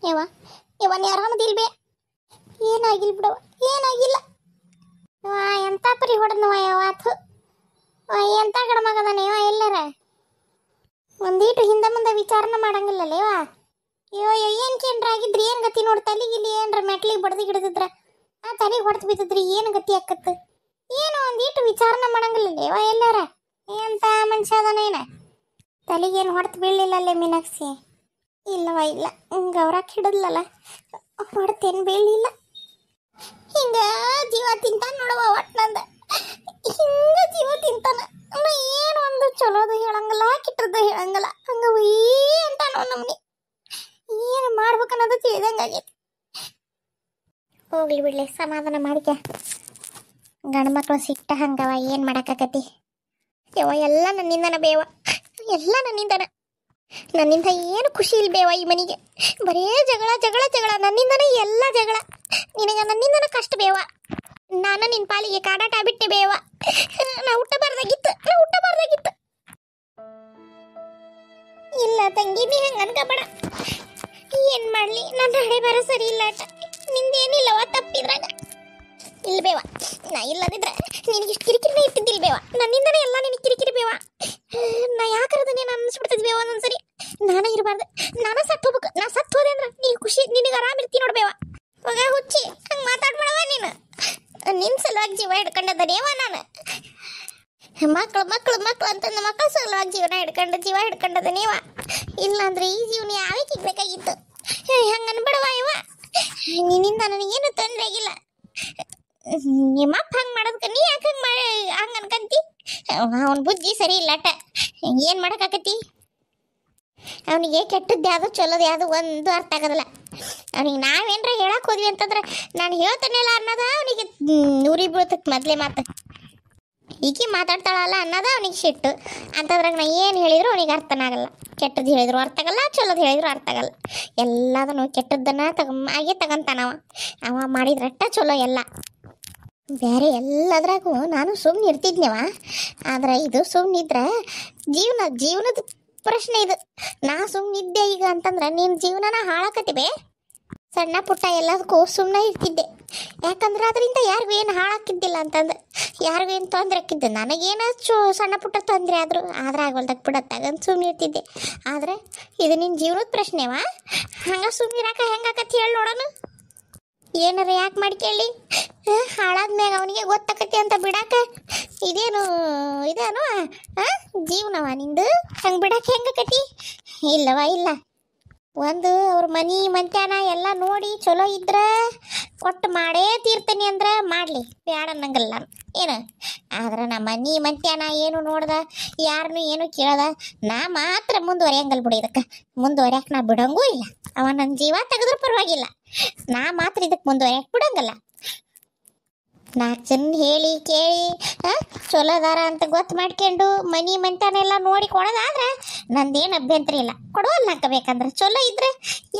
ಯವ್ವ ಯವ್ವ ನೀ ಆರಾಮದಿಲ್ಬೇ? ಏನಾಗಿಲ್ಲ ಬಿಡವ, ಏನಾಗಿಲ್ಲ. ಎಂತ ಪರಿ ಹೊಡೆದ್ನವ ಯಾವತ್ತು. ಎಂತ ಗಡಮಗದನೇವ ಎಲ್ಲರ ಒಂದೀಟು ಹಿಂದೆ ಮುಂದೆ ವಿಚಾರನ ಮಾಡಂಗಿಲ್ಲಲೇವ. ಅಯ್ಯೋ ಏನು ಕೇಂದ್ರಾಗಿದ್ರಿ, ಏನು ಗತಿ ನೋಡಿ ತಲೆಗಿಲ್ಲಿ ಏನರ ಮೆಟ್ಲಿಗೆ ಬಡ್ದು ಹಿಡಿದಿದ್ರ ಆ ತಲೆಗೆ ಹೊಡೆದು ಬಿದ್ದಿದ್ರಿ ಏನು ಗತಿ ಆಕತ್ತು. ಏನು ಒಂದೀಟು ವಿಚಾರನ ಮಾಡಂಗಿಲ್ಲಲೇವ ಎಲ್ಲರ. ಎಂತ ಮನುಷ್ಯ ಅದನೇನ, ತಲೆಗೇನು ಹೊಡೆದು ಬೀಳಲಿಲ್ಲಲ್ಲೇ ಮೀನಾಕ್ಷಿ? ಇಲ್ಲವ ಇಲ್ಲ, ಗೌರಕ್ಕೆ ಹಿಡಿದ್ಲಲ್ಲ ಹೊಡ್ತೇನು ಬೀಳಲಿಲ್ಲ. ಹಿಂಗ ಜೀವ ತಿಂತಾನ ನೋಡವ ಒಟ್ನಂದ, ಹಿಂಗ ಜೀವ ತಿಂತಾನ. ಏನು ಒಂದು ಚಲೋದು ಹೇಳಂಗಿಲ್ಲ, ಕೆಟ್ಟದ್ದು ಹೇಳಂಗಿಲ್ಲ, ಹಂಗ ಅಂತಾನೋ ನಮ್ನಿ. ಏನು ಮಾಡ್ಬೇಕನ್ನೋದು ತಿಳಿದಂಗಾಗೈತಿ. ಹೋಗ್ಲಿ ಬಿಡ್ಲಿ, ಸಮಾಧಾನ ಮಾಡಿಕೆ. ಗಂಡು ಮಕ್ಕಳು ಸಿಟ್ಟ ಹಂಗವ, ಏನು ಮಾಡಕ್ಕಾಗತಿ? ಯವ್ವ ಎಲ್ಲ ನನ್ನಿಂದನ ಬೇವ, ಎಲ್ಲ ನನ್ನಿಂದನ. ನನ್ನಿಂದ ಏನು ಖುಷಿ ಇಲ್ಲ ಬೇವ ಈ ಮನೆಗೆ. ಬರೇ ಜಗಳ ಜಗಳ ಜಗಳ, ನನ್ನಿಂದನೇ ಎಲ್ಲ ಜಗಳ. ನಿನಗೆ ನನ್ನಿಂದನ ಕಷ್ಟ ಬೇವ. ನಾನು ನಿನ್ನ ಪಾಲಿಗೆ ಕಾಡಾಟ ಬಿಟ್ಟೆ ಬೇವ. ನಾ ಹುಟ್ಟಬಾರ್ದಾಗಿತ್ತು. ಇಲ್ಲ ತಂಗಿ, ನೀ ಹಂಗೆ ಅನ್ಕೋಬೇಡ. ಏನು ಮಾಡಲಿ, ನನ್ನ ಹಣೆ ಬರ ಸರಿ ಇಲ್ಲ. ನಿಂದೇನಿಲ್ಲವ ತಪ್ಪಿದ್ರಾಗ. ಇಲ್ಲ ಬೇವ, ನಾ ಇಲ್ಲದಿದ್ರೆ ನಿನಗೆ ಇಷ್ಟು ಕಿರಿಕಿರಿನೇ ಇಟ್ಟಿದ್ದಿಲ್ಲ ಬೇವ. ನನ್ನಿಂದನೇ ಎಲ್ಲ ನಿನಗೆ ಕಿರಿಕಿರಿ ಬೇವ. ನಾ ಯಾಕರದ ನೀನು ಅನ್ನಿಸ್ಬಿಡ್ತಿದ್ ಬೇವ ಒಂದೊಂದ್ಸರಿ. ನಾನೇ ಇರಬಾರ್ದು, ನಾನೇ ಸತ್ತು ಹೋಗ್ಬೇಕು. ನಾ ಸತ್ತು ಹೋದೆ ಅಂದ್ರೆ ನೀ ಖುಷಿ, ನಿನಗೆ ಆರಾಮ್ ಇರ್ತಿ ನೋಡ್ಬೇವ. ಹೋಗ ಹುಚ್ಚಿ, ಹಂಗೆ ಮಾತಾಡ್ಬೇಡವ ನೀನು. ನಿನ್ನ ಸಲುವಾಗಿ ಜೀವ ಹಿಡ್ಕೊಂಡದೇವ ನಾನು. ಮಕ್ಕಳು ಅಂತಂದು ಮಕ್ಕಳ ಸಲುವಾಗಿ ಜೀವ ಹಿಡ್ಕೊಂಡದನೇವ. ಇಲ್ಲಾಂದ್ರೆ ಈ ಜೀವನ ಯಾವಕ್ಕೆ ಬೇಕಾಗಿತ್ತು? ಹಂಗೆ ಅನ್ಬೇಡವ ಇವ. ನಿನ್ನಿಂದ ನನಗೇನು ತೊಂದರೆ ಆಗಿಲ್ಲ. ನಿಮ್ಮಪ್ಪ ಹಂಗೆ ಮಾಡೋದಕ್ಕೆ ನೀ ಯಾಕೆ ಹಂಗೆ ಅನ್ಕಂತಿ? ಅವನ ಬುದ್ಧಿ ಸರಿ ಇಲ್ಲಟ. ಏನು ಮಾಡೋಕ್ಕಾಗತಿ? ಅವನಿಗೆ ಕೆಟ್ಟದ್ದು ಯಾವುದು ಚಲೋದು ಯಾವುದು ಒಂದು ಅರ್ಥ ಆಗೋದಿಲ್ಲ. ಅವನಿಗೆ ನಾವೇನರ ಹೇಳಕ್ಕೆ ಹೋದ್ವಿ ಅಂತಂದ್ರೆ ನಾನು ಹೇಳ್ತಾನೆಲ್ಲ ಅನ್ನೋದ ಅವನಿಗೆ ಊರಿ ಬೀಳ್ತಕ್ಕೆ ಮೊದಲೇ ಮಾತು. ಈಕೆ ಮಾತಾಡ್ತಾಳಲ್ಲ ಅನ್ನೋದ ಅವನಿಗೆ ಸಿಟ್ಟು. ಅಂತದ್ರಾಗ ನಾ ಏನು ಹೇಳಿದ್ರು ಅವನಿಗೆ ಅರ್ಥನ ಆಗಲ್ಲ. ಕೆಟ್ಟದ್ದು ಹೇಳಿದ್ರು ಅರ್ಥ ಆಗಲ್ಲ, ಚಲೋದು ಹೇಳಿದ್ರು ಅರ್ಥ ಆಗಲ್ಲ. ಎಲ್ಲದನ್ನು ಕೆಟ್ಟದ್ದನ್ನು ಆಗೇ ತಗೊಂತಾನವ. ಅವ ಮಾಡಿದ್ರಟ್ಟ ಚಲೋ ಎಲ್ಲ. ಬೇರೆ ಎಲ್ಲದ್ರಾಗೂ ನಾನು ಸುಮ್ಮನೆ ಇರ್ತಿದ್ನವ. ಆದ್ರೆ ಇದು ಸುಮ್ಮನಿದ್ರೆ ಜೀವನದ ಪ್ರಶ್ನೆ ಇದು. ನಾ ಸುಮ್ಮನಿದ್ದೆ ಈಗ ಅಂತಂದ್ರೆ ನಿನ್ನ ಜೀವನನ ಹಾಳಾಕತಿವೆ. ಸಣ್ಣ ಪುಟ್ಟ ಎಲ್ಲದಕ್ಕೂ ಸುಮ್ಮನೆ ಇರ್ತಿದ್ದೆ. ಯಾಕಂದ್ರೆ ಅದರಿಂದ ಯಾರಿಗೂ ಏನು ಹಾಳಾಕಿದ್ದಿಲ್ಲ ಅಂತಂದು, ಯಾರಿಗೂ ಏನು ತೊಂದರೆ ಆಕಿದ್ದೆ. ನನಗೇನು ಸಣ್ಣ ಪುಟ್ಟ ತೊಂದರೆ ಆದರೂ ಆಗಲ್ದಾಗ ಬಿಡತ್ತಾಗಂತ ಸುಮ್ಮನೆ ಇರ್ತಿದ್ದೆ. ಆದರೆ ಇದು ನಿನ್ನ ಜೀವನದ ಪ್ರಶ್ನೆವಾ? ಹಂಗೆ ಸುಮ್ಮನಿರಾಕ ಹೆಂಗಾಕತಿ ಹೇಳಿ ನೋಡೋಣ. ಏನಾರ ಯಾಕೆ ಮಾಡಿ ಕೇಳಿ, ಹಾಳಾದ್ಮ್ಯಾಗ ಅವನಿಗೆ ಗೊತ್ತಾಕತಿ ಅಂತ ಬಿಡಾಕ ಇದೇನು ಜೀವನವ ನಿಂದು? ಹಂಗೆ ಬಿಡಾಕ ಹೆಂಗಾಕತಿ? ಇಲ್ಲವಾ ಇಲ್ಲ. ಒಂದು ಅವ್ರ ಮನೆ ಮಂತ್ಯಾನ ಎಲ್ಲ ನೋಡಿ ಚಲೋ ಇದ್ರೆ ಕೊಟ್ಟು ಮಾಡೇ ತೀರ್ತೀನಿ ಅಂದ್ರೆ ಮಾಡಲಿ, ಬ್ಯಾಡ ಅನ್ನಂಗಲ್ಲ ಏನು. ಆದ್ರೆ ನಮ್ಮ ಮನೆ ಮಂತ್ಯಾನ ಏನು ನೋಡ್ದ, ಯಾರನ್ನೂ ಏನು ಕೇಳ್ದ, ನಾ ಮಾತ್ರ ಮುಂದುವರಿಯಂಗಲ್ ಬಿಡಿ. ಇದಕ್ಕೆ ಮುಂದುವರಿಯಕ್ಕೆ ನಾ ಬಿಡಂಗೂ ಇಲ್ಲ. ಅವ ನನ್ನ ಜೀವ ತೆಗೆದ್ರೂ ಪರವಾಗಿಲ್ಲ, ನಾ ಮಾತ್ರ ಇದಕ್ಕೆ ಮುಂದುವರಿಯಕ್ಕೆ ಬಿಡಂಗಲ್ಲ. 4 ಜನ ಹೇಳಿ ಕೇಳಿ ಚಲೋದಾರ ಅಂತ ಗೊತ್ತು ಮಾಡ್ಕೊಂಡು ಮನಿ ಮಂತನೆಲ್ಲ ನೋಡಿ ಕೊಡೋದಾದ್ರೆ ನಂದೇನು ಅಭ್ಯಂತರ ಇಲ್ಲ. ಕೊಡೋಲ್ಲ ಹಾಕಬೇಕಂದ್ರೆ ಚಲೋ ಇದ್ರೆ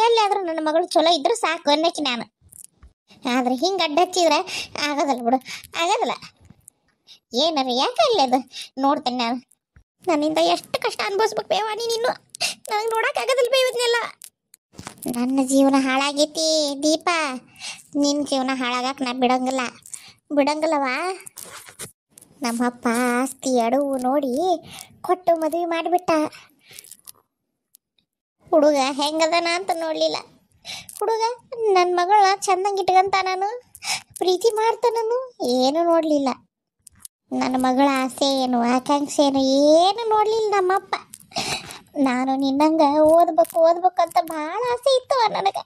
ಎಲ್ಲಾದ್ರೂ ನನ್ನ ಮಗಳು ಚಲೋ ಇದ್ರೆ ಸಾಕು ಅನ್ನಕ್ಕೆ ನಾನು. ಆದ್ರೆ ಹಿಂಗೆ ಅಡ್ಡ ಹಚ್ಚಿದ್ರೆ ಆಗೋದಲ್ಲ ಬಿಡು, ಆಗೋದಿಲ್ಲ. ಏನಾರ ಯಾಕೆ ಅಲ್ಲದು ನೋಡ್ತೇನೆ ನಾನು. ನನ್ನಿಂದ ಎಷ್ಟು ಕಷ್ಟ ಅನುಭವಿಸ್ಬೇಕು ಬೇವ ನೀನಿನ್ನು. ನನಗೆ ನೋಡೋಕ್ಕಾಗೋದಿಲ್ಲ ಬೇವದ್ನೆಲ್ಲ. ನನ್ನ ಜೀವನ ಹಾಳಾಗೈತಿ ದೀಪ. ನಿನ್ನ ಜೀವನ ಹಾಳಾಗಕ್ಕೆ ನಾ ಬಿಡಂಗಿಲ್ಲವಾ. ನಮ್ಮಪ್ಪ ಆಸ್ತಿ ಅಡವು ನೋಡಿ ಕೊಟ್ಟು ಮದುವೆ ಮಾಡಿಬಿಟ್ಟ. ಹುಡುಗ ಹೆಂಗದನ ಅಂತ ನೋಡಲಿಲ್ಲ. ಹುಡುಗ ನನ್ನ ಮಗಳ ಚಂದಂಗೆ ಇಟ್ಕಂತ ನಾನು ಪ್ರೀತಿ ಮಾಡ್ತಾನೂ ಏನು ನೋಡಲಿಲ್ಲ. ನನ್ನ ಮಗಳ ಆಸೆ ಏನು ಆಕಾಂಕ್ಷೆ ಏನು ನೋಡಲಿಲ್ಲ ನಮ್ಮಪ್ಪ. ನಾನು ನಿನ್ನಂಗೆ ಓದ್ಬೇಕು ಅಂತ ಭಾಳ ಆಸೆ ಇತ್ತು ನನಗೆ.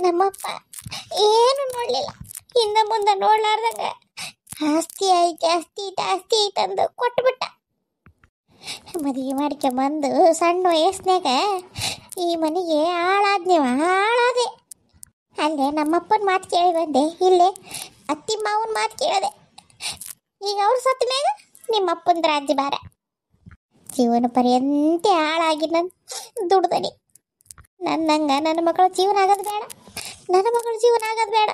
ನಮ್ಮಪ್ಪ ಏನು ನೋಡಲಿಲ್ಲ, ಹಿಂದೆ ಮುಂದೆ ನೋಡ್ಲಾರ್ದಂಗೆ ಆಸ್ತಿ ಐತೆ ಅಂದು ಕೊಟ್ಬಿಟ್ಟ. ಮದುವೆ ಮಾಡ್ಕೊಂಬಂದು ಸಣ್ಣ ವಯಸ್ಸಿನಾಗ ಈ ಮನೆಗೆ ಹಾಳಾದೆ. ಅಲ್ಲೇ ನಮ್ಮಪ್ಪನ ಮಾತು ಕೇಳಿ ಬಂದೆ, ಇಲ್ಲೇ ಅತ್ತಿ ಮಾವನ ಮಾತು ಕೇಳಿದೆ. ಈಗ ಅವ್ರು ಸತ್ತ ಮ್ಯಾಗ ನಿಮ್ಮಪ್ಪನ ರಾಜ್ಯ ಭಾರ. ಜೀವನ ಪರ್ಯಂತ ಹಾಳಾಗಿ ನಾನು ದುಡ್ದನಿ. ನನ್ನಂಗೆ ನನ್ನ ಮಗಳ ಜೀವನ ಆಗೋದು ಬೇಡ.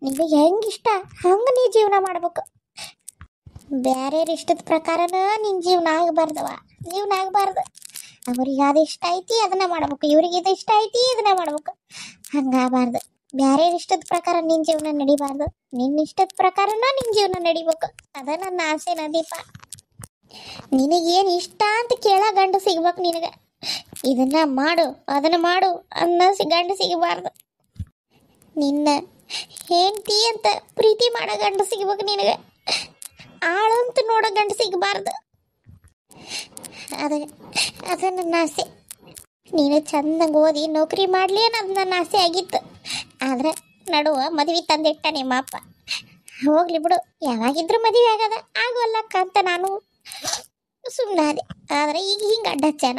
ನಿಮಗೆ ಹೆಂಗಿಷ್ಟ ಹಂಗೆ ನೀ ಜೀವನ ಮಾಡ್ಬೇಕು. ಬೇರೆ ಇಷ್ಟದ ಪ್ರಕಾರನ ನಿನ್ನ ಜೀವನ ಆಗಬಾರ್ದವ. ಜೀವನ ಆಗಬಾರ್ದು. ಅವ್ರಿಗೆ ಅದು ಇಷ್ಟ ಐತಿ ಅದನ್ನ ಮಾಡ್ಬೇಕು, ಇವ್ರಿಗೆ ಇದು ಇಷ್ಟ ಐತಿ ಇದನ್ನ ಮಾಡ್ಬೇಕು. ಹಂಗಾಗಬಾರ್ದು. ಬ್ಯಾರೆ ಇಷ್ಟದ ಪ್ರಕಾರ ನಿನ್ ಜೀವನ ನಡಿಬಾರ್ದು, ನಿನ್ನ ಇಷ್ಟದ ಪ್ರಕಾರನ ನಿನ್ ಜೀವನ ನಡಿಬೇಕು. ಅದ ನನ್ನ ಆಸೆನ ದೀಪ. ನಿನಗೇನು ಇಷ್ಟ ಅಂತ ಕೇಳ ಗಂಡು ಸಿಗ್ಬೇಕು ನಿನಗೆ. ಇದನ್ನ ಮಾಡು ಅದನ್ನ ಮಾಡು ಅನ್ನೋ ಗಂಡು ಸಿಗಬಾರ್ದು. ನಿನ್ನ ಹೆಂಡತಿ ಅಂತ ಪ್ರೀತಿ ಮಾಡೋ ಗಂಡು ಸಿಗ್ಬೇಕು ನಿನಗೆ. ಆಳಂತ ನೋಡೋ ಗಂಡು ಸಿಗಬಾರ್ದು. ಅದ ನನ್ನ ಆಸೆ. ನೀನು ಚಂದಂಗೆ ಓದಿ ನೌಕರಿ ಮಾಡಲಿ ಅನ್ನೋದು ನನ್ನ ಆಸೆ ಆಗಿತ್ತು. ಆದ್ರೆ ನಡುವ ಮದುವೆ ತಂದಿಟ್ಟ ನಿಮ್ಮ ಅಪ್ಪ. ಹೋಗ್ಲಿ ಬಿಡು, ಯಾವಾಗಿದ್ರು ಮದುವೆ ಆಗದ ಆಗೋಲ್ಲಕ್ಕ ಅಂತ ನಾನು ಸುಮ್ಮನಾದೆ. ಆದರೆ ಈಗ ಹಿಂಗೆ ಅಡ್ಡ ಹಚ್ಚಾನ.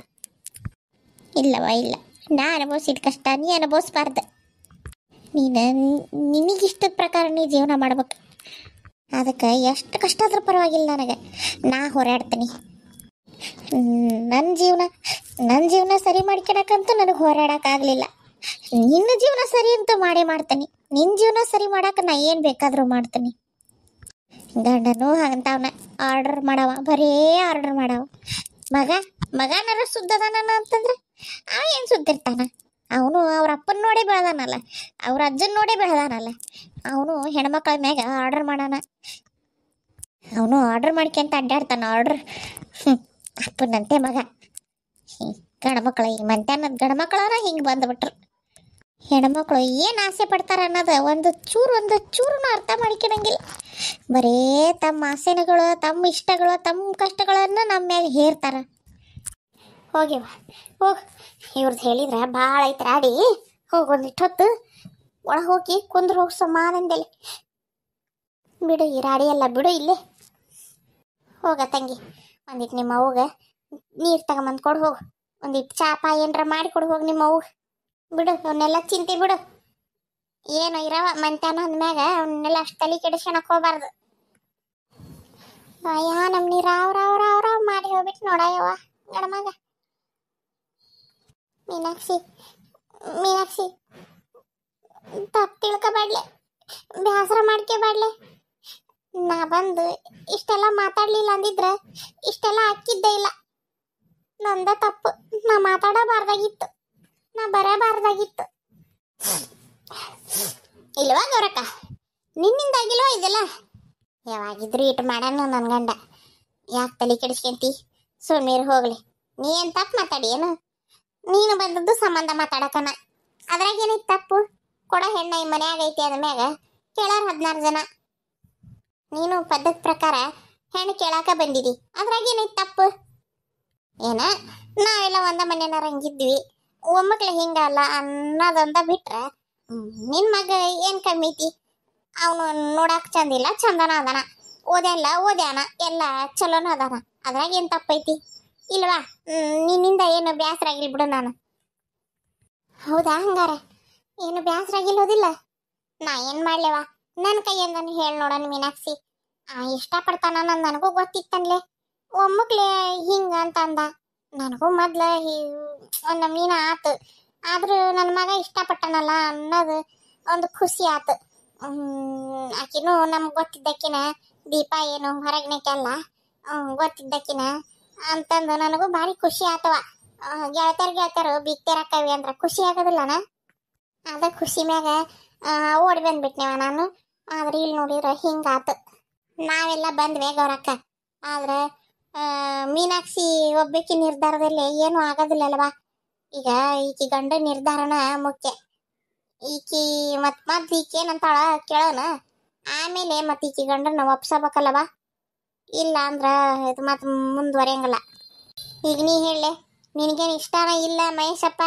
ಇಲ್ಲವ ಇಲ್ಲ, ನಾ ಅನುಭವಿಸಿದ ಕಷ್ಟ ನೀ ಅನುಭವಿಸ್ಬಾರ್ದು. ನಿನಗಿಷ್ಟದ ಪ್ರಕಾರ ನೀ ಜೀವನ ಮಾಡ್ಬೇಕು. ಅದಕ್ಕೆ ಎಷ್ಟು ಕಷ್ಟ ಆದ್ರೂ ಪರವಾಗಿಲ್ಲ, ನನಗೆ ನಾ ಹೋರಾಡ್ತೀನಿ. ನನ್ನ ಜೀವನ ಸರಿ ಮಾಡ್ಕೊಳಕ್ಕಂತೂ ನನಗೆ ಹೋರಾಡೋಕ್ಕಾಗಲಿಲ್ಲ. ನಿನ್ನ ಜೀವನ ಸರಿ ಅಂತ ಮಾಡ್ತೀನಿ. ನಿನ್ನ ಜೀವನ ಸರಿ ಮಾಡಕ್ಕೆ ನಾ ಏನು ಬೇಕಾದರೂ ಮಾಡ್ತೀನಿ. ಗಂಡನು ಅಂತವನ ಆರ್ಡರ್ ಮಾಡವ, ಬರೀ ಆರ್ಡರ್ ಮಾಡವ. ಮಗನಾರ ಸುದ್ದದಾನ ಅಂತಂದ್ರೆ ಅವ ಏನು ಸುದ್ದಿರ್ತಾನ? ಅವನು ಅವ್ರ ಅಪ್ಪನ ನೋಡೇ ಬೆಳೆದಾನಲ್ಲ, ಅವ್ರ ಅಜ್ಜನ ನೋಡೇ ಬೆಳೆದಾನಲ್ಲ. ಅವನು ಹೆಣ್ಮಕ್ಳ ಮ್ಯಾಗ ಆರ್ಡರ್ ಮಾಡಾನ. ಅವನು ಆರ್ಡರ್ ಮಾಡ್ಕೊಂತ ಅಡ್ಡಾಡ್ತಾನ. ಆರ್ಡರ್ ಅಪ್ಪನಂತೆ ಮಗ. ಗಂಡ್ಮಕ್ಳು ಈ ಮಂತ್ಯಾನದ ಗಂಡ್ಮಕ್ಳನ ಹಿಂಗೆ ಬಂದ್ಬಿಟ್ರು. ಹೆಣ್ಮಕ್ಳು ಏನು ಆಸೆ ಪಡ್ತಾರ ಅನ್ನೋದು ಒಂದು ಚೂರು ಅರ್ಥ ಮಾಡ್ಕೊಳಂಗಿಲ್ಲ. ಬರೇ ತಮ್ಮ ಆಸೆಗಳು, ತಮ್ಮ ಇಷ್ಟಗಳು, ತಮ್ಮ ಕಷ್ಟಗಳನ್ನು ನಮ್ಮ ಮ್ಯಾಗ ಹೇರ್ತಾರ. ಹೋಗಿವ ಹೋಗಿ, ಇವ್ರದ್ದು ಹೇಳಿದ್ರೆ ಭಾಳ ಐತೆ ರಾಡಿ. ಹೋಗಿ ಒಂದಿಟ್ಟು ಹೊತ್ತು ಒಳಗೆ ಹೋಗಿ ಕುಂದ್ರು ಹೋಗಿ ಸಮಾನಂದೆಲೆ. ಬಿಡು ಈ ರಾಡಿ ಎಲ್ಲ ಬಿಡು, ಇಲ್ಲೇ ಹೋಗ ತಂಗಿ. ಒಂದಿಟ್ಟು ನಿಮ್ಮ ಅವ್ಗೆ ನೀರು ತಗೊಂಬಂದು ಕೊಡು ಹೋಗು. ಒಂದಿಟ್ಟು ಚಾಪ ಏನರ ಮಾಡಿ ಕೊಡು ಹೋಗಿ ನಿಮ್ಮ ಅವ್ಗೆ. ಬಿಡು ಅವನ್ನೆಲ್ಲ ಚಿಂತೆ ಬಿಡು. ಏನು ಇರವ ಮಂತ್ಯಾನ ಅಂದ್ಮ್ಯಾಗ ಅವನ್ನೆಲ್ಲ ಅಷ್ಟು ತಲೆ ಕೆಡಿಸ್ಕೊಳಕ್ ಹೋಗ್ಬಾರ್ದು. ನಮ್ನಿ ರಾವ್ ಮಾಡಿ ಹೋಗ್ಬಿಟ್ಟು ನೋಡಯವ್ವ ಗಣಮಗ. ಮೀನಾಕ್ಷಿ ತಪ್ಪು ತಿಳ್ಕೊಬಾಡ್ಲೆ, ಬೇಸರ ಮಾಡ್ಕೋಬಾಡ್ಲೆ. ನಾ ಬಂದು ಇಷ್ಟೆಲ್ಲ ಮಾತಾಡ್ಲಿಲ್ಲ ಅಂದಿದ್ರೆ ಇಷ್ಟೆಲ್ಲ ಹಾಕಿದ್ದೇ ಇಲ್ಲ. ನಂದ ತಪ್ಪು. ನಾ ಮಾತಾಡಬಾರ್ದಾಗಿತ್ತು, ನಾ ಬರಬಾರ್ದಾಗಿತ್ತು. ಇಲ್ವಾ ಗೌರಕ್ಕ, ನಿನ್ನಿಂದಾಗಿಲ್ವಾ ಇದೆಲ್ಲ? ಯಾವಾಗಿದ್ರು ಇಟ್ಟು ಮಾಡೋಣ ನನ್ನ ಗಂಡ. ಯಾಕೆ ತಲೆ ಕೆಡಿಸ್ಕೊಂತಿ? ಸುಮ್ಮೀರು ಹೋಗ್ಲಿ. ನೀ ಏನು ತಪ್ಪು ಮಾತಾಡಿ ಏನು? ನೀನು ಬಂದದ್ದು ಸಂಬಂಧ ಮಾತಾಡಕನ. ಅದ್ರಾಗ ಏನೈತಿ ತಪ್ಪು? ಕೊಡ ಹೆಣ್ಣ ಈ ಮನ್ಯಾಗ ಐತಿ ಅಂದ್ಮ್ಯಾಗ ಕೇಳಾರ 16 ಜನ. ನೀನು ಪದ್ಧತಿ ಪ್ರಕಾರ ಹೆಣ್ಣು ಕೇಳಾಕ ಬಂದಿದಿ, ಅದ್ರಾಗ ಏನೈತಿ ತಪ್ಪು? ಏನ ನಾವೆಲ್ಲ ಒಂದ ಮನೆಯನ್ನಾರ ಹಂಗಿದ್ವಿ, ಒಮ್ಮಕ್ಲೆ ಹಿಂಗಲ್ಲ ಅನ್ನೋದೊಂದ ಬಿಟ್ರೆ ನಿನ್ ಮಗ ಏನ್ ಕಮ್ಮಿ ಐತಿ? ಅವನು ನೋಡಾಕ್ ಚಂದಿಲ್ಲ, ಚಂದನ ಅದಾನ. ಓದ್ಯಾನ ಎಲ್ಲ ಚಲೋನ ಅದಾನ. ಅದ್ರಾಗ ಏನ್ ತಪ್ಪೈತಿ? ಇಲ್ವಾ? ನಿನ್ನಿಂದ ಏನು ಬ್ಯಾಸರ ಆಗಿಲ್ ಬಿಡು. ನಾನು ಹೌದಾ? ಹಂಗಾರ ಏನು ಬ್ಯಾಸರ ಆಗಿಲ್ಲೋದಿಲ್ಲ? ನಾ ಏನ್ ಮಾಡ್ಲೇವ? ನನ್ನ ಕೈಯಿಂದ ಹೇಳಿ ನೋಡೋಣ ಮೀನಾಕ್ಷಿ. ಇಷ್ಟಪಡ್ತಾನ ನನಗೂ ಗೊತ್ತಿತ್ತನ್ಲೆ. ಒಮ್ಮಕ್ಲೆ ಹಿಂಗ ಅಂತ ಅಂದ. ನನಗೂ ಮೊದ್ಲ ಒಂದು ಮೀನ ಆತು. ಆದ್ರೂ ನನ್ನ ಮಗ ಇಷ್ಟಪಟ್ಟನಲ್ಲ ಅನ್ನೋದು ಒಂದು ಖುಷಿ ಆತು. ಆಕಿನೂ ನಮ್ಗೆ ಗೊತ್ತಿದ್ದಕ್ಕಿನ ದೀಪ ಏನು ಹೊರಗಿನಕ್ಕೆಲ್ಲ ಗೊತ್ತಿದ್ದಕ್ಕಿನ ಅಂತಂದು ನನಗೂ ಭಾರಿ ಖುಷಿ ಆತವ. ಗೆಳತಿಯರು ಬೀಗ್ತೇರಕ್ಕವಿ ಅಂದ್ರೆ ಖುಷಿ ಆಗೋದಿಲ್ಲನ? ಅದ ಖುಷಿ ಮ್ಯಾಗ ಓಡಿ ಬಂದ್ಬಿಟ್ನೇವ ನಾನು. ಆದ್ರೆ ಇಲ್ಲಿ ನೋಡಿದ್ರೆ ಹಿಂಗಾತು. ನಾವೆಲ್ಲ ಬಂದ್ವಿ ಗೌರಕ್ಕ. ಆದ್ರೆ ಮೀನಾಕ್ಷಿ ಒಬ್ಬಾಕಿ ನಿರ್ಧಾರದಲ್ಲಿ ಏನು ಆಗೋದಿಲ್ಲಲ್ವಾ? ಈಗ ಈಕಿ ಗಂಡ ನಿರ್ಧಾರನ ಮುಖ್ಯ. ಈಕಿ ಮತ್ ಈಕಿ ಏನಂತಾಳ ಕೇಳೋಣ, ಆಮೇಲೆ ಮತ್ತೆ ಈಕಿ ಗಂಡನ ಒಪ್ಸಬೇಕಲ್ಲವಾ? ಇಲ್ಲ ಅಂದ್ರ ಇದು ಮತ್ ಮುಂದುವರಿಯಂಗಲ್ಲ. ಈಗ ನೀ ಹೇಳಲೆ, ನಿನಗೇನು ಇಷ್ಟನ ಇಲ್ಲ ಮಹೇಶಪ್ಪ?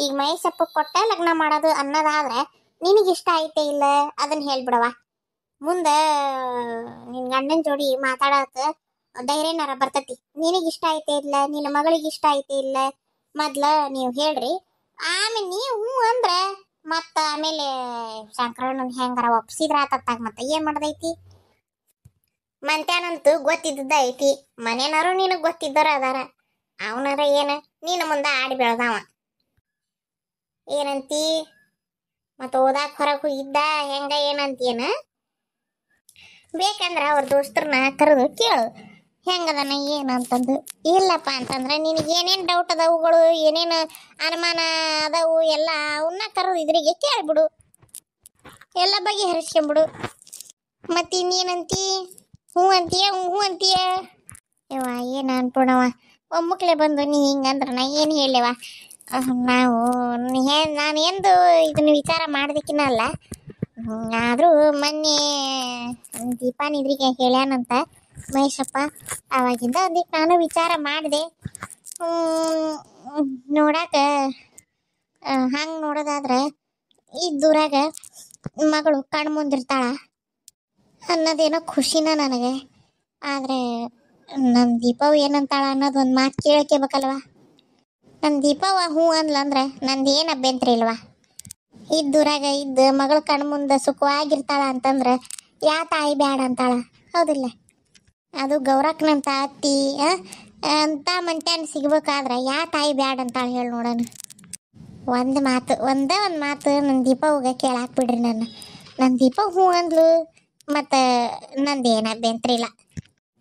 ಈಗ ಮಹೇಶಪ್ಪ ಕೊಟ್ಟ ಲಗ್ನ ಮಾಡೋದು ಅನ್ನೋದಾದ್ರೆ ನಿನಗಿಷ್ಟ ಐತೆ ಇಲ್ಲ ಅದನ್ನ ಹೇಳ್ಬಿಡವ. ಮುಂದೆ ನಿನ್ ಗಂಡನ ಜೋಡಿ ಮಾತಾಡಕ ಧೈರ್ಯನಾರ ಬರ್ತತಿ. ನಿನಗಿಷ್ಟ ಐತೆ ಇಲ್ಲ, ನಿನ್ನ ಮಗಳಿಗೆ ಇಷ್ಟ ಐತೆ ಇಲ್ಲ ಮೊದ್ಲ ನೀವು ಹೇಳ್ರಿ. ಆಮೇಲೆ ನೀವು ಹ್ಞೂ ಅಂದ್ರೆ ಮತ್ತ ಆಮೇಲೆ ಶಂಕರಣ್ಣನ ಹೆಂಗಾರ ಒಪ್ಸಿದ್ರ ಆತತ್ತಾಗ ಮತ್ತೆ ಏನ್ ಮಾಡದೈತಿ? ಮಂತ್ಯಾನಂತೂ ಗೊತ್ತಿದ್ದ ಐತಿ, ಮನೇನಾರು ನಿನಗ್ ಗೊತ್ತಿದ್ದಾರ ಅದಾರ. ಅವನಾರ ಏನ ನೀನು ಮುಂದೆ ಆಡಿ ಬೆಳ್ದಾವ ಏನಂತಿ? ಮತ್ತ ಓದಾಕ್ ಹೊರಗೆ ಹೋಗಿದ್ದ ಹೆಂಗ ಏನಂತೀನ? ಬೇಕಂದ್ರ ಅವ್ರ ದೋಸ್ತರನ್ನ ಕರೆದು ಕೇಳು. ಹೆಂಗದನ ಏನು ಅಂತಂದು. ಇಲ್ಲಪ್ಪ ಅಂತಂದ್ರೆ ನಿನಗೆ ಏನೇನು ಡೌಟ್ ಅದಾವುಗಳು, ಏನೇನು ಅನುಮಾನ ಅದಾವು ಎಲ್ಲ ಅವನ್ನ ಕರೆದು ಇದ್ರಿಗೆ ಕೇಳ್ಬಿಡು, ಎಲ್ಲ ಬಗೆಹರಿಸ್ಕೊಂಬಿಡು. ಮತ್ತು ಇನ್ನೇನಂತಿ, ಹ್ಞೂ ಅಂತೀಯ ಹ್ಞೂ ಅಂತೀಯ. ಯವ್ವ ಏನು ಅನ್ಪೂರ್ಣವ, ಒಮ್ಮಕ್ಲೆ ಬಂದು ನೀ ಹಿಂಗಂದ್ರೆ ನಾ ಏನು ಹೇಳವ. ನಾವು ನಾನು ಎಂದು ಇದನ್ನ ವಿಚಾರ ಮಾಡೋದಕ್ಕಿನ್ನ ಅಲ್ಲ, ಆದರೂ ಮೊನ್ನೆ ದೀಪಾನ್ ಇದ್ರಿಗೆ ಹೇಳ್ಯಾನಂತ ಮಹೇಶಪ್ಪ, ಆವಾಗಿಂದ ಅದಕ್ಕೆ ನಾನು ವಿಚಾರ ಮಾಡಿದೆ. ನೋಡಾಕ ಹಂಗೆ ನೋಡೋದಾದ್ರೆ ಇದ್ದೂರಾಗ ಮಗಳು ಕಣ್ಣು ಮುಂದಿರ್ತಾಳ ಅನ್ನೋದೇನೋ ಖುಷಿನ ನನಗೆ. ಆದರೆ ನನ್ನ ದೀಪವು ಏನಂತಾಳ ಅನ್ನೋದು ಒಂದು ಮಾತು ಕೇಳ್ಕೋಬೇಕಲ್ವ. ನನ್ನ ದೀಪವ ಹ್ಞೂ ಅಂದ್ಲಂದ್ರೆ ನಂದು ಏನು ಅಭ್ಯಂತರ ಇಲ್ವಾ. ಇದ್ದೂರಾಗ ಇದ್ದು ಮಗಳ ಕಣ್ಣು ಮುಂದೆ ಸುಖವಾಗಿರ್ತಾಳ ಅಂತಂದ್ರೆ ಯಾ ತಾಯಿ ಬ್ಯಾಡ ಅಂತಾಳ, ಹೌದಿಲ್ಲ? ಅದು ಗೌರಕ್ಕನಂತ ಅತ್ತಿ ಅಂತ ಮಂಟ್ಯಾನ ಸಿಗ್ಬೇಕಾದ್ರೆ ಯಾ ತಾಯಿ ಬ್ಯಾಡ ಅಂತಾಳ ಹೇಳಿ ನೋಡೋಣ. ಒಂದೇ ಒಂದು ಮಾತು ನನ್ನ ದೀಪವ್ಗೆ ಕೇಳಾಕ್ ಬಿಡ್ರಿ. ನನ್ನ ದೀಪ ಹ್ಞೂ ಅಂದ್ಲು, ಮತ್ತು ನಂದೇನು ಅಭ್ಯಂತರ ಇಲ್ಲ.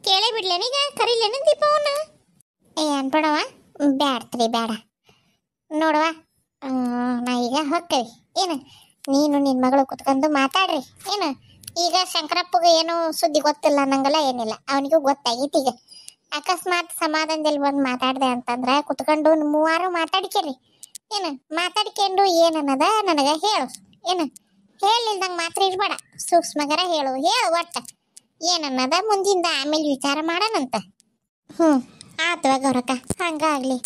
ಕೇಳೇ ಬಿಡ್ಲೇನೀಗ, ಕರೀಲೇನ ದೀಪವನ್ನ? ಅನ್ಬೇಡವ, ಬ್ಯಾಡ್ತ್ರಿ ಬೇಡ ನೋಡವ. ನಾ ಈಗ ಹೊಕ್ಕೇವಿ ಏನು, ನೀನು ನಿನ್ನ ಮಗಳು ಕುತ್ಕೊಂಡು ಮಾತಾಡ್ರಿ ಏನು. ಈಗ ಶಂಕರಪ್ಪಗೆ ಏನು ಸುದ್ದಿ ಗೊತ್ತಿಲ್ಲ ನಂಗಲ್ಲ, ಏನಿಲ್ಲ, ಅವನಿಗೂ ಗೊತ್ತಾಗೈತಿ. ಈಗ ಅಕಸ್ಮಾತ್ ಸಮಾಧಾನದಲ್ಲಿ ಬಂದು ಮಾತಾಡಿದೆ ಅಂತಂದ್ರೆ ಕುತ್ಕೊಂಡು ಮೂವಾರು ಮಾತಾಡ್ಕೇರಿ ಏನು. ಮಾತಾಡ್ಕೊಂಡು ಏನನ್ನದ ನನಗೆ ಹೇಳು ಏನು. ಹೇಳಿಲ್ದಂಗೆ ಮಾತ್ರ ಇರ್ಬೇಡ, ಸೂಕ್ಷ್ಮಗರ ಹೇಳು ಒಟ್ಟ ಏನನ್ನದ ಮುಂದಿಂದ ಆಮೇಲೆ ವಿಚಾರ ಮಾಡೋಣಂತ. ಆತವ ಗೌರಕ್ಕ, ಹಂಗಾಗಲಿ.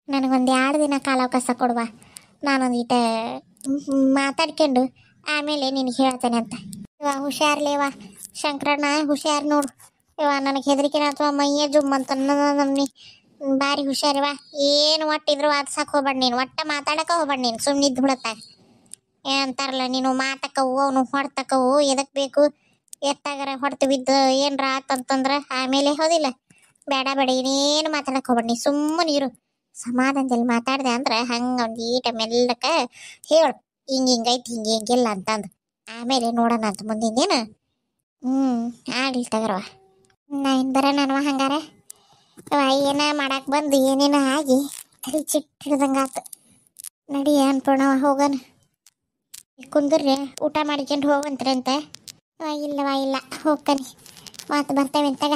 ನನಗೊಂದು 2 ದಿನ ಕಾಲಾವಕಾಶ ಕೊಡುವ, ನಾನೊಂದೀಟ ಮಾತಾಡ್ಕೊಂಡು ಆಮೇಲೆ ನಿನಗೆ ಹೇಳ್ತೇನೆ ಅಂತ. ಹುಷಾರ್ಲೇವ ಶಂಕರಣ್ಣ, ಹುಷಾರು ನೋಡು. ನನಗೆ ಹೆದರಿಕೆನ ಅಥವಾ ಮೈಯೇ ಜುಮ್ ಅಂತ ನಮ್ಮನಿ ಭಾರಿ ಹುಷಾರಿವ. ಏನು ಒಟ್ಟಿದ್ರು ವಾದ್ಸಕ್ಕೆ ಹೋಗ್ಬೇಡ ನೀನು, ಒಟ್ಟ ಮಾತಾಡಕ್ಕೆ ಹೋಗ್ಬೇಡ ನೀನು, ಸುಮ್ಮನಿದ್ದು ಬಿಡತ್ತಾಗ. ಏನಂತಾರಲ್ಲ ನೀನು, ಮಾತಕ್ಕವು ಅವನು ಹೊಡ್ತಕ್ಕವು, ಎದಕ್ಕೆ ಬೇಕು ಎತ್ತಾಗರ ಹೊಡ್ತು ಬಿದ್ದು ಏನರ ಆತಂತಂದ್ರೆ ಆಮೇಲೆ ಹೌದಿಲ್ಲ. ಬೇಡ ಇನ್ನೇನು ಮಾತಾಡಕ್ಕೆ ಹೋಗ್ಬೇಡ ನೀ, ಸುಮ್ಮನೆ ಇರು. ಸಮಾಧಾನದಲ್ಲಿ ಮಾತಾಡಿದೆ ಅಂದ್ರೆ ಹಂಗೆ ಒಂದು ಈಟ ಮೆಲ್ಲಕ್ಕೆ ಹೇಳು, ಹಿಂಗೈತಿ ಹಿಂಗಿಲ್ಲ ಅಂತಂದು ಆಮೇಲೆ ನೋಡೋಣ ಅಂತ ಮುಂದಿಂದೇನು. ಆಗಲಿ ತಗರವ, ನಾ ಏನು ಬರೋಣವ ಹಂಗಾರೆ. ಏನ ಮಾಡಕ್ಕೆ ಬಂದು ಏನೇನೋ ಆಗಿ ತಲೆ ಚಿಟ್ಟಿಡ್ದಂಗೆ ಆತು. ನಡಿ ಅನ್ಪೂರ್ಣವ ಹೋಗೋಣ. ಕುಂದ್ರಿ ಊಟ ಮಾಡ್ಕೊಂಡು ಹೋಗಂತ್ರಿ ಅಂತ. ಇಲ್ಲ ಹೋಗ್ತಾನೆ, ಮಾತು ಬರ್ತೇವೆ ತಗ.